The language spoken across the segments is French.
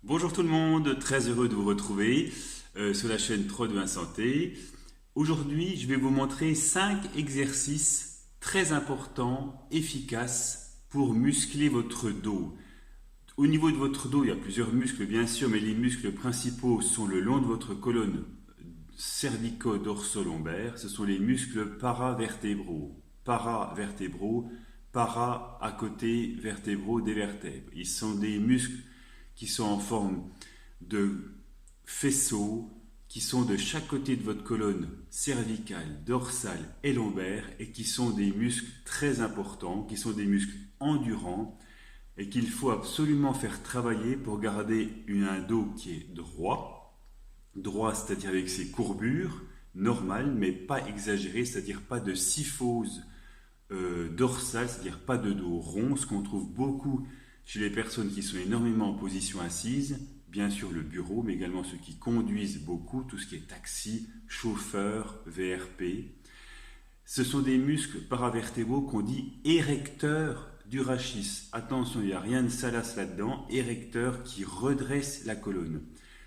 Bonjour tout le monde, très heureux de vous retrouver sur la chaîne 321 Santé. Aujourd'hui, je vais vous montrer 5 exercices très importants, efficaces pour muscler votre dos. Au niveau de votre dos, il y a plusieurs muscles bien sûr, mais les muscles principaux sont le long de votre colonne cervico-dorso-lombaire. Ce sont les muscles paravertébraux. Paravertébraux, para à côté, vertébraux des vertèbres. Ils sont des muscles qui sont en forme de faisceaux, qui sont de chaque côté de votre colonne cervicale, dorsale et lombaire, et qui sont des muscles très importants, qui sont des muscles endurants, et qu'il faut absolument faire travailler pour garder un dos qui est droit, c'est-à-dire avec ses courbures normales, mais pas exagérées, c'est-à-dire pas de syphose dorsale, c'est-à-dire pas de dos rond, ce qu'on trouve beaucoup chez les personnes qui sont énormément en position assise, bien sûr le bureau, mais également ceux qui conduisent beaucoup, tout ce qui est taxi, chauffeur, VRP. Ce sont des muscles paravertébraux qu'on dit érecteurs du rachis. Attention, il n'y a rien de salace là-dedans, érecteurs qui redressent la colonne.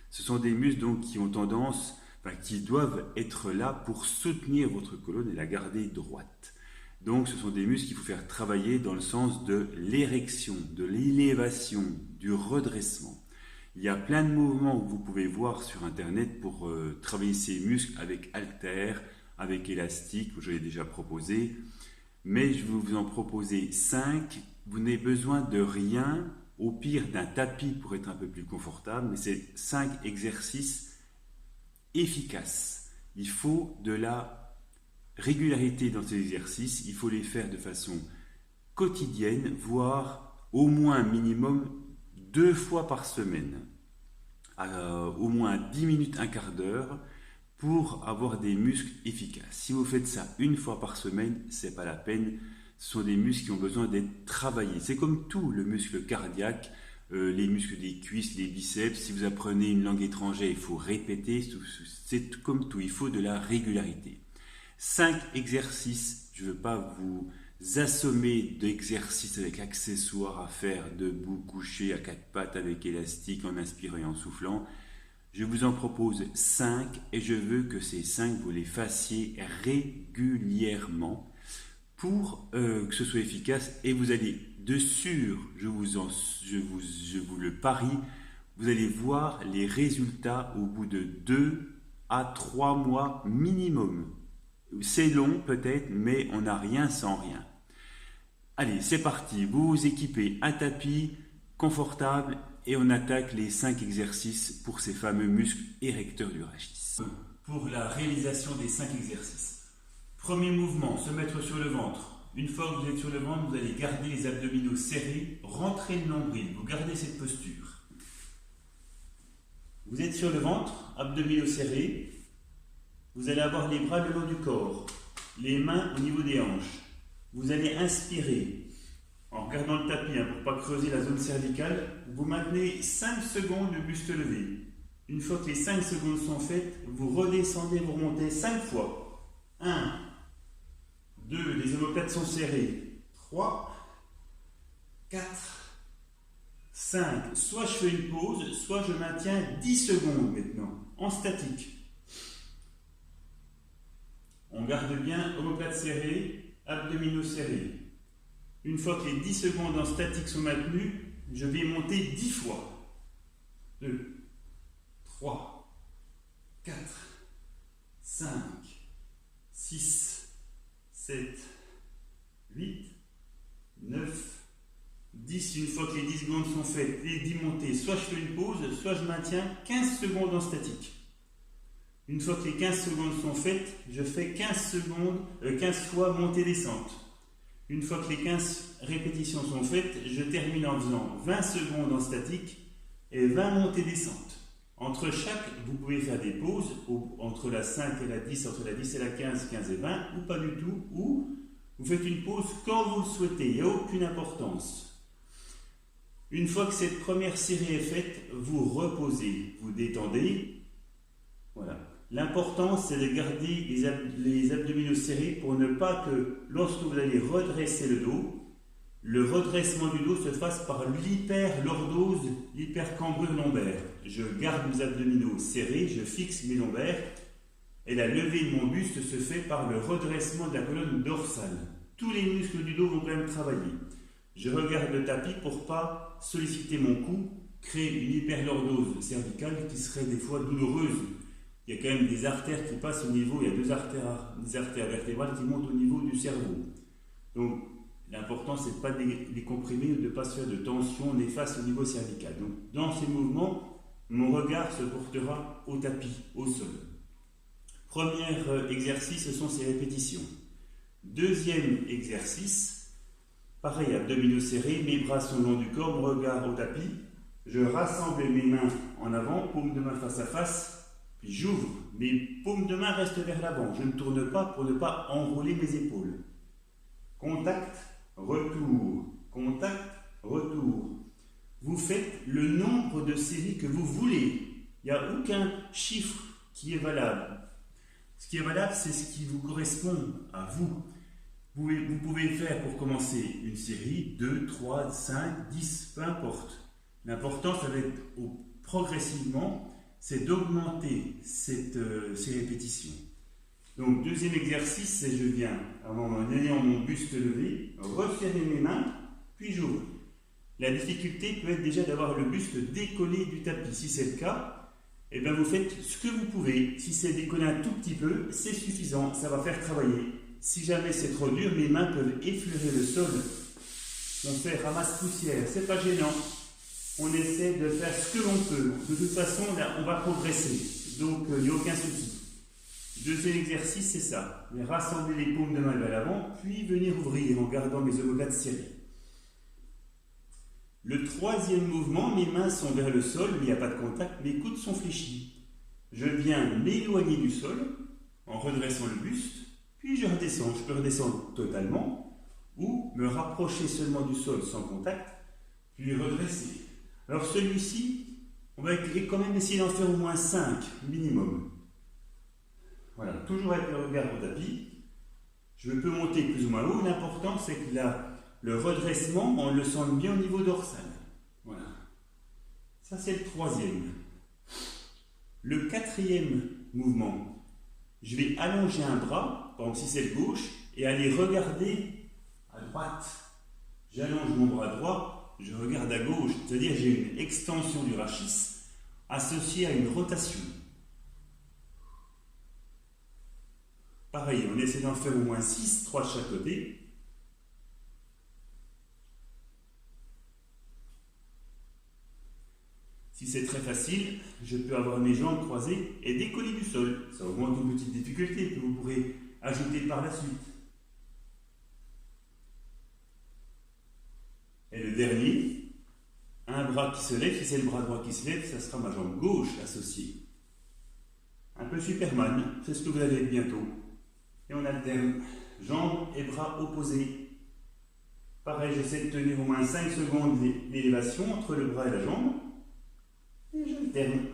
Ce sont des muscles donc qui ont tendance, qui doivent être là pour soutenir votre colonne et la garder droite. Donc ce sont des muscles qu'il faut faire travailler dans le sens de l'érection, de l'élévation, du redressement. Il y a plein de mouvements que vous pouvez voir sur internet pour travailler ces muscles avec haltères, avec élastique, que je l'ai déjà proposé. Mais je vais vous en proposer 5. Vous n'avez besoin de rien, au pire d'un tapis pour être un peu plus confortable, mais c'est 5 exercices efficaces. Il faut de la régularité dans ces exercices, il faut les faire de façon quotidienne, voire au moins minimum 2 fois par semaine, au moins 10 minutes, un quart d'heure, pour avoir des muscles efficaces. Si vous faites ça une fois par semaine, c'est pas la peine. Ce sont des muscles qui ont besoin d'être travaillés. C'est comme tout, le muscle cardiaque, les muscles des cuisses, les biceps. Si vous apprenez une langue étrangère, il faut répéter. C'est comme tout, il faut de la régularité. 5 exercices, je ne veux pas vous assommer d'exercices avec accessoires à faire debout, couché, à 4 pattes avec élastique, en inspirant et en soufflant. Je vous en propose 5 et je veux que ces 5, vous les fassiez régulièrement pour que ce soit efficace. Et vous allez, de sûr, je vous le parie, vous allez voir les résultats au bout de 2 à 3 mois minimum. C'est long peut-être, mais on n'a rien sans rien. Allez, c'est parti. Vous vous équipez un tapis confortable et on attaque les 5 exercices pour ces fameux muscles érecteurs du rachis. Pour la réalisation des 5 exercices. Premier mouvement, se mettre sur le ventre. Une fois que vous êtes sur le ventre, vous allez garder les abdominaux serrés, rentrer le nombril. Vous gardez cette posture. Vous êtes sur le ventre, abdominaux serrés. Vous allez avoir les bras le long du corps, les mains au niveau des hanches. Vous allez inspirer en regardant le tapis pour ne pas creuser la zone cervicale. Vous maintenez 5 secondes le buste levé. Une fois que les 5 secondes sont faites, vous redescendez, vous remontez 5 fois. 1, 2, les omoplates sont serrées. 3, 4, 5. Soit je fais une pause, soit je maintiens 10 secondes maintenant, en statique. On garde bien omoplates serrées, abdominaux serrés. Une fois que les 10 secondes en statique sont maintenues, je vais monter 10 fois. 2, 3, 4, 5, 6, 7, 8, 9, 10. Une fois que les 10 secondes sont faites, les 10 montées, soit je fais une pause, soit je maintiens 15 secondes en statique. Une fois que les 15 secondes sont faites, je fais 15 fois montée-descente. Une fois que les 15 répétitions sont faites, je termine en faisant 20 secondes en statique et 20 montées-descentes. Entre chaque, vous pouvez faire des pauses entre la 5 et la 10, entre la 10 et la 15, 15 et 20, ou pas du tout, ou vous faites une pause quand vous le souhaitez, il n'y a aucune importance. Une fois que cette première série est faite, vous reposez, vous détendez. Voilà. L'important, c'est de garder les abdominaux serrés pour ne pas que, lorsque vous allez redresser le dos, le redressement du dos se fasse par l'hyperlordose, l'hypercambrure lombaire. Je garde mes abdominaux serrés, je fixe mes lombaires et la levée de mon buste se fait par le redressement de la colonne dorsale. Tous les muscles du dos vont quand même travailler. Je regarde le tapis pour ne pas solliciter mon cou, créer une hyperlordose cervicale qui serait des fois douloureuse. Il y a quand même des artères qui passent au niveau, il y a des artères vertébrales qui montent au niveau du cerveau. Donc l'important c'est de ne pas les comprimer ou de ne pas se faire de tension néfaste au niveau cervical. Donc dans ces mouvements, mon regard se portera au tapis, au sol. Premier exercice, ce sont ces répétitions. Deuxième exercice, pareil, abdominaux serrés, mes bras sont le long du corps, mon regard au tapis. Je rassemble mes mains en avant, paume de main face à face, puis j'ouvre. Mes paumes de main restent vers l'avant. Je ne tourne pas pour ne pas enrouler mes épaules. Contact, retour. Contact, retour. Vous faites le nombre de séries que vous voulez. Il n'y a aucun chiffre qui est valable. Ce qui est valable, c'est ce qui vous correspond à vous. Vous pouvez faire pour commencer une série, 2, 3, 5, 10, peu importe. L'important, ça va être progressivement, c'est d'augmenter ces répétitions. Donc, deuxième exercice, c'est je viens, en ayant mon buste levé, resserrer mes mains, puis j'ouvre. La difficulté peut être déjà d'avoir le buste décollé du tapis. Si c'est le cas, eh bien vous faites ce que vous pouvez. Si c'est décollé un tout petit peu, c'est suffisant, ça va faire travailler. Si jamais c'est trop dur, mes mains peuvent effleurer le sol. On fait ramasse-poussière, c'est pas gênant. On essaie de faire ce que l'on peut. De toute façon, là, on va progresser. Donc, il n'y a aucun souci. Deuxième exercice, c'est ça. Rassembler les paumes de main vers l'avant, puis venir ouvrir en gardant mes omoplates serrées. Le troisième mouvement, mes mains sont vers le sol, mais il n'y a pas de contact, mes coudes sont fléchis. Je viens m'éloigner du sol en redressant le buste, puis je redescends. Je peux redescendre totalement ou me rapprocher seulement du sol sans contact, puis redresser. Alors celui-ci, on va quand même essayer d'en faire au moins 5 minimum. Voilà, toujours avec le regard au tapis. Je peux monter plus ou moins haut. L'important, c'est que le redressement, on le sent bien au niveau dorsal. Voilà. Ça, c'est le troisième. Le quatrième mouvement, je vais allonger un bras, par exemple si c'est le gauche, et aller regarder à droite. J'allonge mon bras droit, je regarde à gauche, c'est-à-dire j'ai une extension du rachis associée à une rotation. Pareil, on essaie d'en faire au moins 6, 3 de chaque côté. Si c'est très facile, je peux avoir mes jambes croisées et décoller du sol. Ça augmente une petite difficulté que vous pourrez ajouter par la suite. Et le dernier, un bras qui se lève, si c'est le bras droit qui se lève, ça sera ma jambe gauche associée. Un peu Superman, c'est ce que vous allez être bientôt. Et on alterne jambes et bras opposés. Pareil, j'essaie de tenir au moins 5 secondes d'élévation entre le bras et la jambe. Et j'alterne.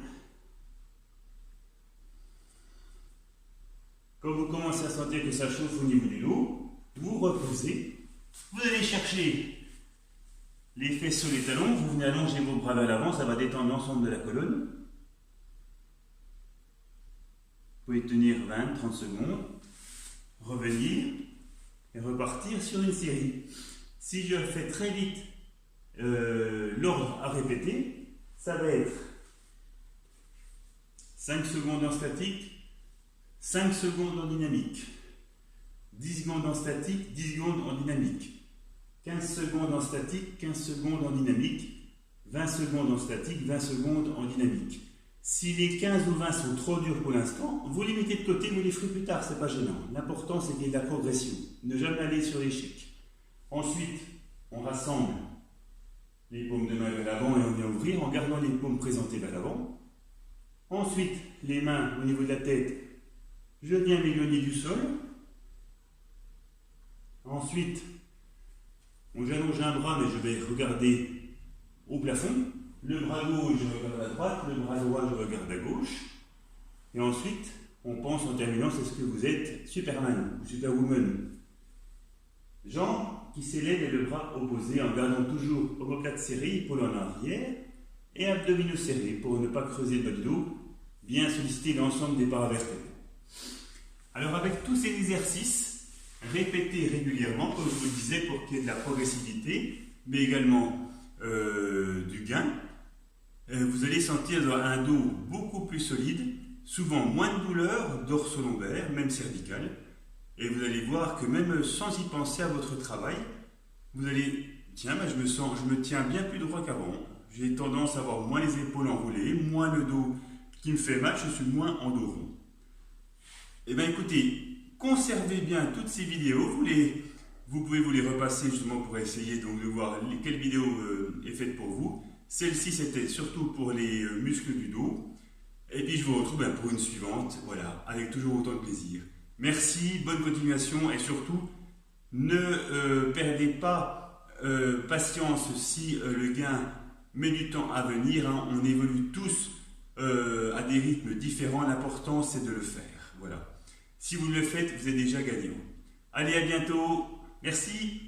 Quand vous commencez à sentir que ça chauffe au niveau du dos, vous reposez. Vous allez chercher les fesses sur les talons, vous venez allonger vos bras vers l'avant, ça va détendre l'ensemble de la colonne. Vous pouvez tenir 20-30 secondes, revenir et repartir sur une série. Si je fais très vite l'ordre à répéter, ça va être 5 secondes en statique, 5 secondes en dynamique, 10 secondes en statique, 10 secondes en dynamique, 15 secondes en statique, 15 secondes en dynamique, 20 secondes en statique, 20 secondes en dynamique. Si les 15 ou 20 sont trop durs pour l'instant, vous les mettez de côté, vous les ferez plus tard, c'est pas gênant. L'important c'est qu'il y ait de la progression, ne jamais aller sur l'échec. Ensuite, on rassemble les paumes de main vers l'avant et on vient ouvrir en gardant les paumes présentées vers l'avant. Ensuite, les mains au niveau de la tête, je viens m'éloigner du sol. Ensuite, j'allonge un bras mais je vais regarder au plafond. Le bras gauche, je regarde à droite, le bras droit, je regarde à gauche. Et ensuite, on pense en terminant, c'est ce que vous êtes, Superman ou Superwoman. Jambes qui s'élève et le bras opposé en gardant toujours omoplate serrée, épaule en arrière et abdominaux serrés pour ne pas creuser le bas du dos, bien solliciter l'ensemble des paravertébraux. Alors avec tous ces exercices, répétez régulièrement, comme je vous le disais, pour qu'il y ait de la progressivité, mais également du gain, vous allez sentir un dos beaucoup plus solide, souvent moins de douleur dorso-lombaire, même cervicale, et vous allez voir que même sans y penser à votre travail, vous allez, tiens, je me tiens bien plus droit qu'avant, j'ai tendance à avoir moins les épaules enroulées, moins le dos qui me fait mal, je suis moins en dos rond. Eh bien écoutez, conservez bien toutes ces vidéos, vous pouvez vous les repasser justement pour essayer donc de voir quelle vidéo est faite pour vous. Celle-ci c'était surtout pour les muscles du dos. Et puis je vous retrouve pour une suivante, voilà, avec toujours autant de plaisir. Merci, bonne continuation et surtout, ne perdez pas patience si le gain met du temps à venir. Hein. On évolue tous à des rythmes différents, l'important c'est de le faire. Voilà. Si vous le faites, vous êtes déjà gagnant. Allez, à bientôt. Merci.